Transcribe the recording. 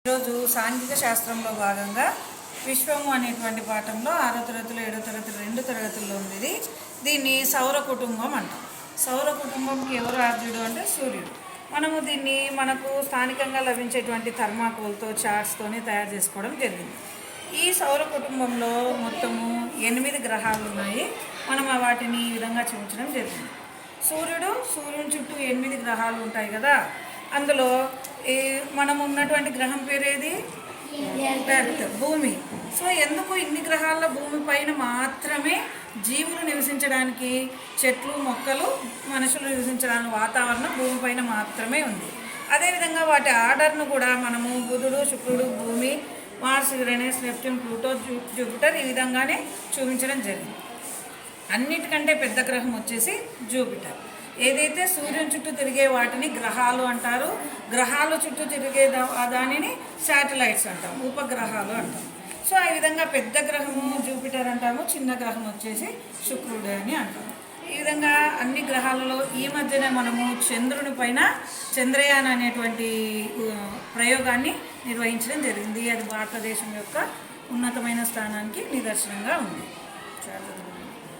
ఈరోజు సాంఘిక శాస్త్రంలో భాగంగా విశ్వము అనేటువంటి పాఠంలో 6వ తరగతిలో 7వ తరగతి 2 తరగతుల్లో ఉంది. దీన్ని సౌర కుటుంబం అంటాం. సౌర కుటుంబంకి ఎవరు ఆర్జుడు అంటే సూర్యుడు. మనము దీన్ని మనకు స్థానికంగా లభించేటువంటి థర్మాకోల్తో చార్ట్స్తోని తయారు చేసుకోవడం జరిగింది. ఈ సౌర కుటుంబంలో మొత్తము 8 గ్రహాలు ఉన్నాయి. మనం వాటిని ఈ విధంగా చూపించడం జరిగింది. సూర్యుని చుట్టూ 8 గ్రహాలు ఉంటాయి కదా. అందులో మనం ఉన్నటువంటి గ్రహం పేరేది ఎర్త్, భూమి. సో ఎందుకు ఇన్ని గ్రహాల్లో భూమి పైన మాత్రమే జీవులు నివసించడానికి, చెట్లు మొక్కలు మనుషులు నివసించడానికి వాతావరణం భూమి పైన మాత్రమే ఉంది. అదేవిధంగా వాటి ఆర్డర్ను కూడా మనము బుధుడు, శుక్రుడు, భూమి, Mars, Uranus, Neptune, Pluto, Jupiter ఈ విధంగానే చూపించడం జరిగింది. అన్నిటికంటే పెద్ద గ్రహం వచ్చేసి జూపిటర్. ఏదైతే సూర్యుని చుట్టూ తిరిగే వాటిని గ్రహాలు అంటారు, గ్రహాల చుట్టూ తిరిగే దానిని శాటిలైట్స్ అంటాం, ఉపగ్రహాలు అంటాం. సో ఈ విధంగా పెద్ద గ్రహము జూపిటర్ అంటాము, చిన్న గ్రహం వచ్చేసి శుక్రుడు అని అంటాము. ఈ విధంగా అన్ని గ్రహాలలో ఈ మధ్యనే మనము చంద్రుని పైన చంద్రయాన్ అనేటువంటి ప్రయోగాన్ని నిర్వహించడం జరిగింది. అది భారతదేశం యొక్క ఉన్నతమైన స్థానానికి నిదర్శనంగా ఉంది. చాలా